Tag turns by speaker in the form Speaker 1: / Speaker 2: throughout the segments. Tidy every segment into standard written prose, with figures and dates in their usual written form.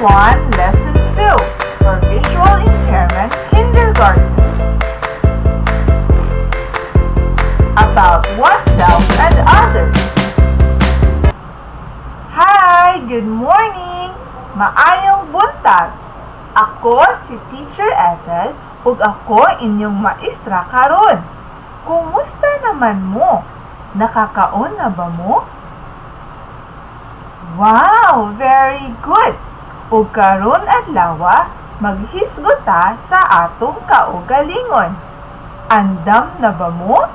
Speaker 1: 1, Lesson 2 for Visual Impairment Kindergarten. About oneself and others. Hi! Good morning! Maayong buntag! Ako si Teacher Ethel ug ako inyong maestra karon. Kumusta naman mo? Nakakaon na ba mo? Wow! Very good! Ug karon adlaw maghisgota sa atong kaugalingon. Andam na ba mo?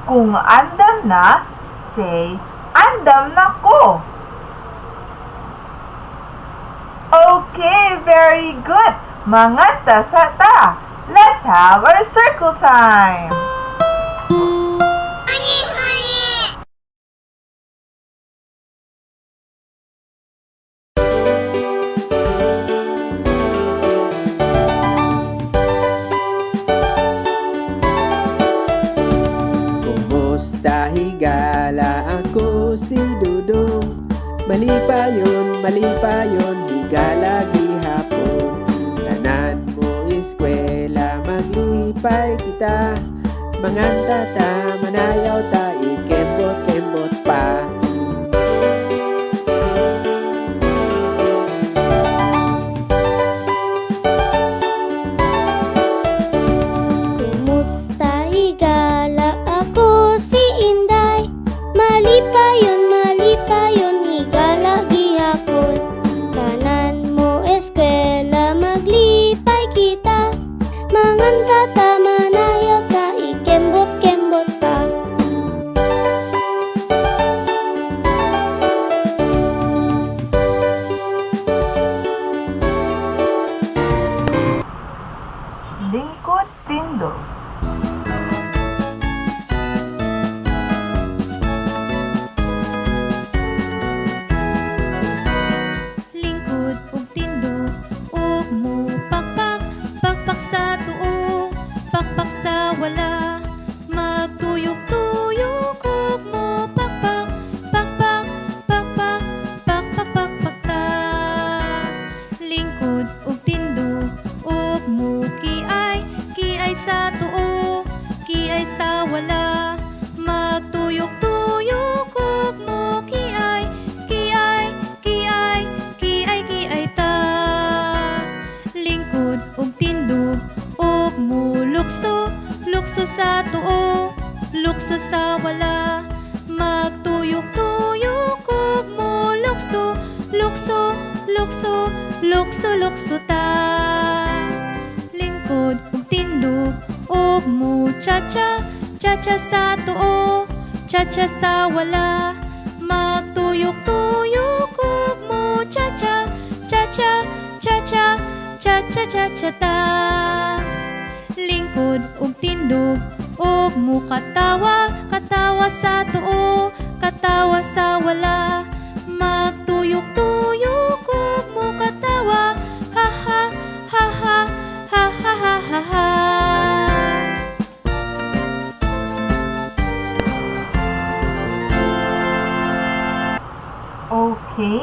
Speaker 1: Kung andam na, say, andam na ko. Okay, very good. Manganta sa ta. Let's have our circle time.
Speaker 2: Kumusta higala ako si Dudong? Mali pa yun, higala gihapon. Tanan mo eskwela, maglipay kita. Manganta ta, manayaw ta, ikembot-kembot pa.
Speaker 3: Kumusta higala ako si Inday? Mali pa yun, higala gihapon. Tanan mo eskwela, maglipay kita. Manganta ta, manayaw ta, ikembot-kembot pa.
Speaker 1: Lingkod tindog.
Speaker 4: Lingkod ug tindog ug mupakpak, pakpak sa tuo, pakpak sa wala. Magtuyok-tuyok ug mupakpak, pakpak, pakpak, pakpak, pakpak ta. Lingkod ug tindog ug mukiay, kiay sa tuo, kiay sa wala. Magtuyok-tuyok ug mukiay, kiay, kiay, kiay, kiay ta. Lingkod ug tindog ug mulukso, lukso sa tuo, lukso sa wala. Magtuyok-tuyok ug mulukso, lukso, lukso, lukso, lukso ta. Lingkod ug tindog ug cha-cha, cha-cha sa tuo, cha-cha sa wala. Magtuyok-tuyok ug cha-cha, cha-cha, cha-cha, cha-cha, cha-cha ta. Lingkod ug tindog ug mukatawa, katawa sa tuo, katawa sa wala. Magtuyok-tuyok ug mukatawa, ha ha, ha ha, ha ha ha ha ha.
Speaker 1: Okay,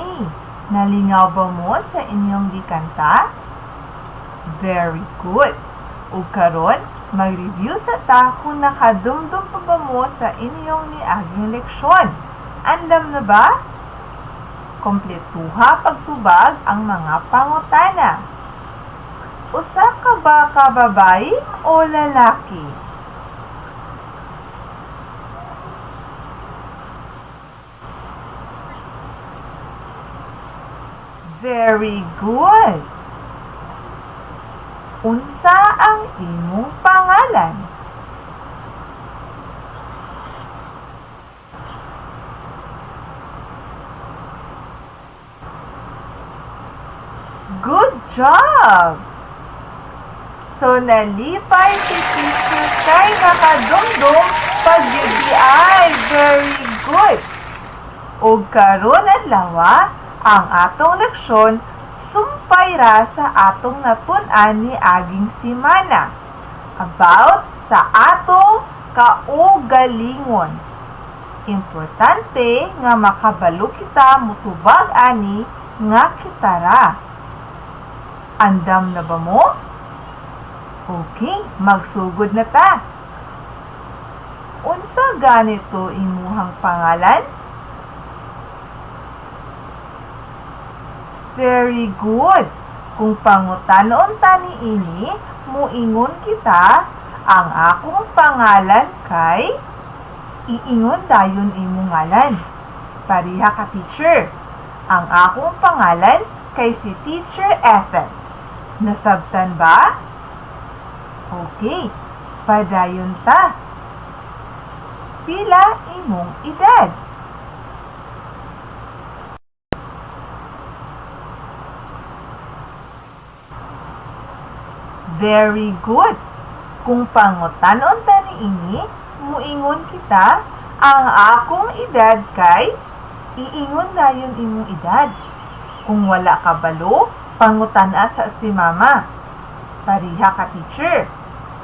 Speaker 1: nalingaw ba mo sa inyong gikanta? Very good. Ug karon, mag-review sa ta kung nakadumdum pa ba mo sa inyong niaging leksyon. Andam na ba? Kompletuha pagtubag ang mga pangutana. Usa ka ba ka babae o lalaki? Very good. Unsa ang imong pangalan? Good job! So, nalipay si Teacher kay nakadumdum pag-UBI. Very good! O karon adlaw, ang atong leksyon sumpay ra sa atong natun-an ni aging simana about sa atong kaugalingon. Importante nga makabalo kita mutubag ani nga kitara. Andam na ba mo? Okay, magsugod na ta. Unsa ganito imuhang pangalan? Very good. Kung pangutanon ta niini, muingon kita, ang akong pangalan kay iingon dayon imong ngalan. Pariha ka teacher. Ang akong pangalan kay si Teacher Ethel. Nasabtan ba? Okay, padayon ta. Pila imong edad? Very good. Kung pangutanon ta niini, muingon kita, ang akong edad kay iingon dayon imong edad. Kung wala ka balo, pangutana sa si mama. Pariha ka teacher.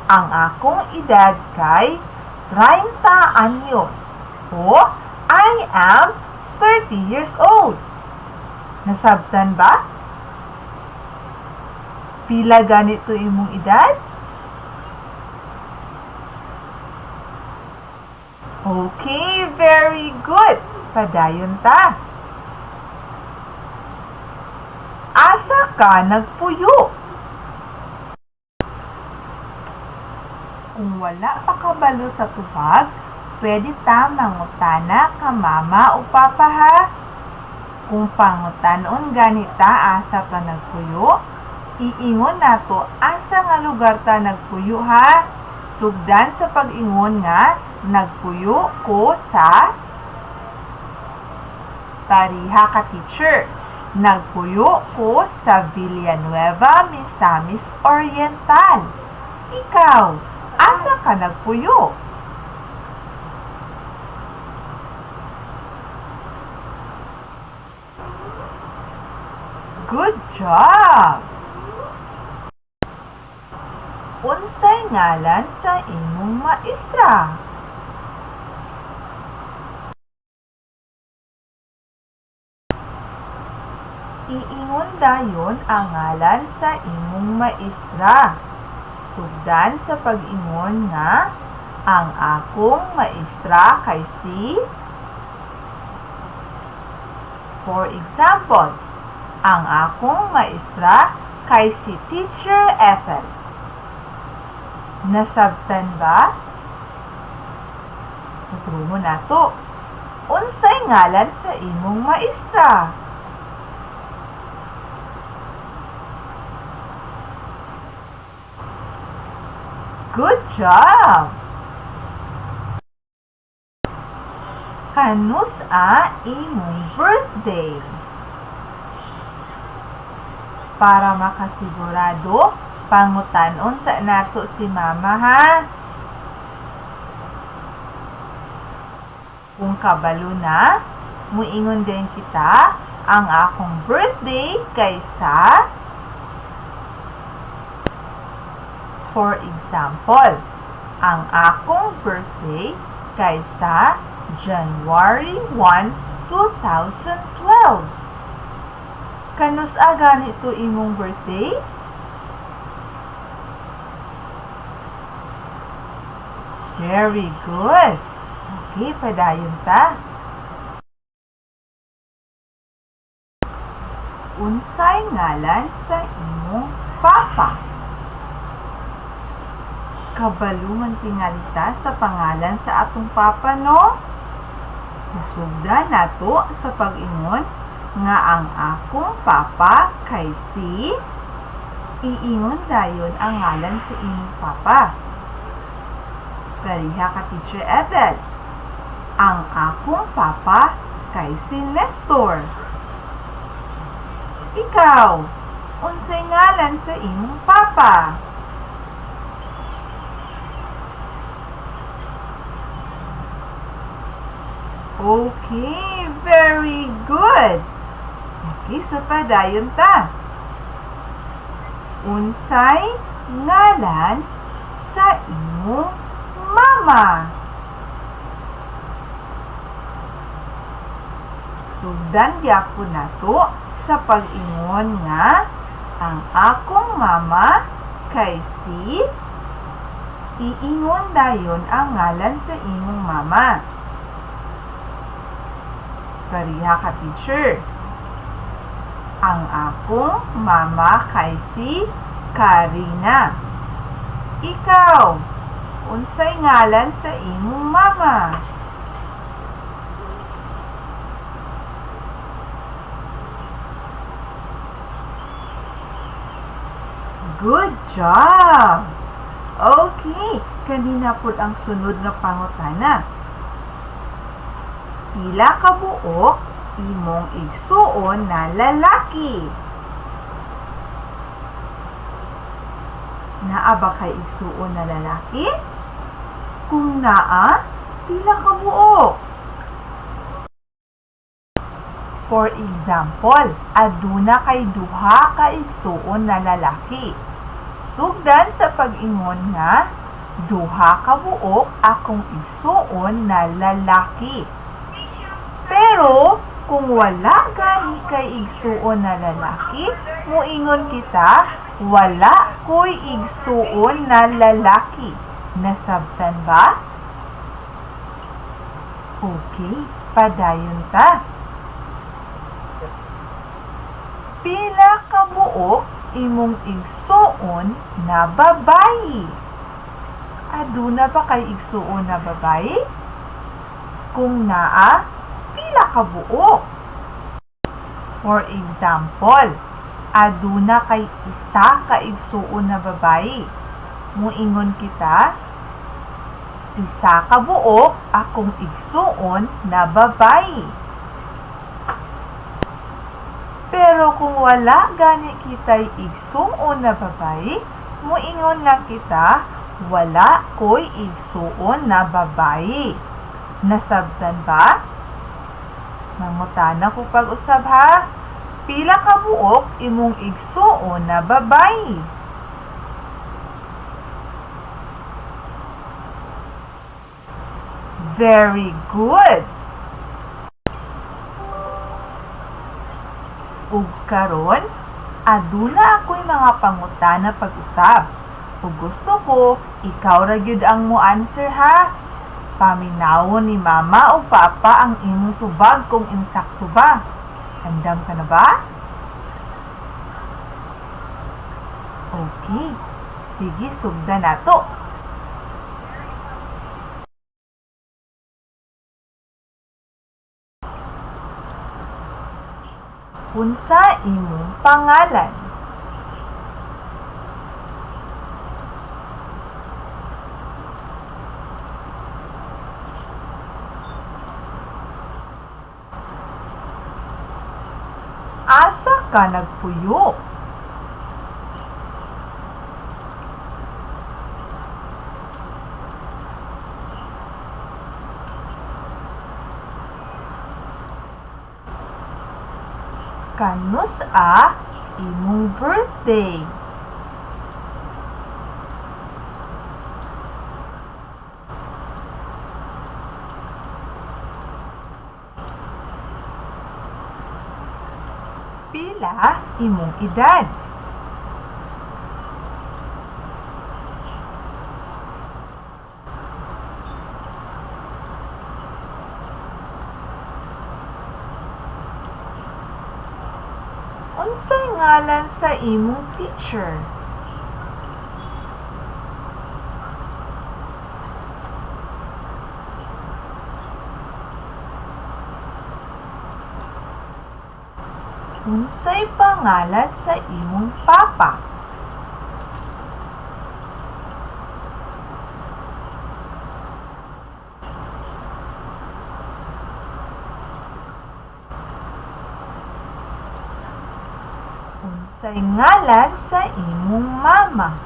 Speaker 1: Ang akong edad kay 30 anyos. O I am 30 years old. Nasabtan ba? Pila ganito imong edad? Okay, very good. Padayon ta. Asa ka nagpuyo? Kung wala pa kabalo sa tubag, pwede ta mangutana ka mama o papa ha. Kung pangutanon ganita asa ka nagpuyo, iingon nato asa nga lugar ta nagpuyo ha. Sugdan sa pag-ingon nga, nagpuyo ko sa Pariha ka teacher. Nagpuyo ko sa Villanueva, Misamis Oriental. Ikaw, asa ka nagpuyo? Good job! Unsay ngalan sa imong maestra? Iingon dayon ang ngalan sa imong maestra. Sugdan sa pag-ingon nga, ang akong maestra kay si... For example, ang akong maestra kay si Teacher Ethel. Nasabtan ba? Matrumo na to. Unsay ngalan sa imong maestra? Good job! Kanus imong birthday? Para makasigurado, pangutanon sa nato si mama ha. Kung kabalo na, muingon din kita, ang akong birthday kaysa... For example, ang akong birthday kaysa January 1, 2012. Kanus ganito imong birthday? Very good. Okay, padayon ta. Unsay ngalan sa imong papa? Kabaluman tingalita sa pangalan sa atong papa, no? Nasugdan nato sa pag-ingon nga ang akong papa kay si... Iingon dayon ang ngalan sa imong papa. Pariha ka Teacher Ethel. Ang akong papa kay si Nestor. Ikaw, unsay ngalan sa imong papa? Okay, very good. Okay, so padayon ta. Unsay ngalan sa imong mama? Sugdan gyapon nato sa pag-ingon nga ang akong mama kay si iingon dayon ang ngalan sa imong mama. Kariha ka teacher. Ang akong mama kay si Karina. Ikaw, unsay ngalan sa imong mama? Good job! Okay, kanina po ang sunod nga pangutana. Pila ka buok imong igsuon na lalaki? Naa ba kay igsuon na lalaki? Kung naa, pila ka buok? For example, aduna kay duha ka igsuon na lalaki. Sugdan sa pag-ingon nga, duha ka buok akong igsuon na lalaki. Pero, kung wala gani kay igsuon na lalaki, muingon kita, wala ko'y igsuon na lalaki. Nasabtan ba? Okay, padayon ta. Pila ka buok imong igsuon na babayi? Aduna ba kay igsuon na babayi? Kung naa, pila ka buok? For example, aduna kay isa ka igsuon na babayi. Muingon kita, isa ka buok akong igsuon na babayi. Pero kung wala gani kita'y igsuon na babayi, muingon lang kita, wala ko'y igsuon na babayi. Nasabtan ba? Mangutana ko pag-usab ha. Pila ka buok imong igsuon na babayi? Very good! Ug karon, aduna ako'y mga pangutana pag-usab. Ug gusto ko, ikaw ra gyud ang mo answer ha. Paminawon ni mama o papa ang imong tubag kung insakto ba. Handam ka na ba? Okay. Sige, sugdan nato. Unsa imong pangalan? Asa ka nagpuyo? Kanus-a imong birthday? Pila imong edad? Unsay ngalan sa imong teacher? Unsay pangalan sa imong papa? Unsay ngalan sa imong mama?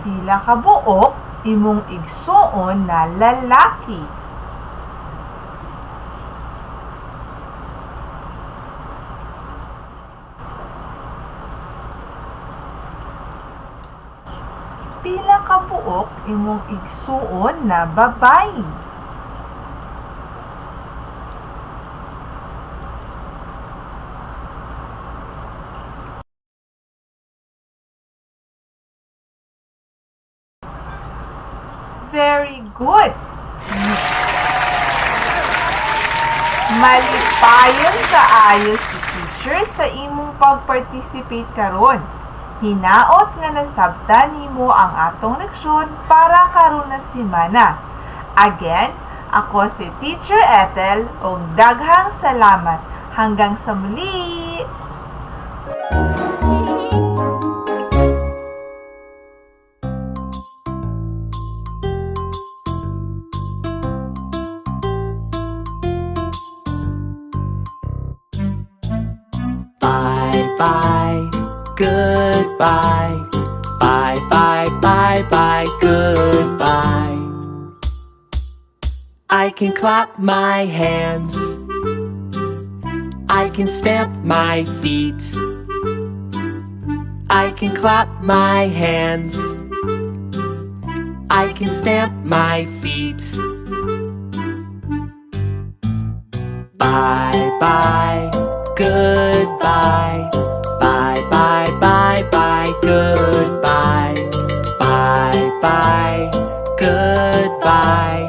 Speaker 1: Pila ka buok imong igsuon na lalaki? pila ka buok imong igsuon na babayi? Very good! Malipayon kaayo si teacher sa imong pag-participate karon. Hinaot nga nasabtan nimo ang atong leksyon para karon na semana. Again, ako si Teacher Ethel ug daghang salamat. Hanggang sa muli!
Speaker 2: Bye, goodbye. Bye, bye, bye, bye, goodbye. I can clap my hands. I can stamp my feet. I can clap my hands. I can stamp my feet. Bye, bye, goodbye. Bye, bye, bye, bye, goodbye. Bye, bye, goodbye.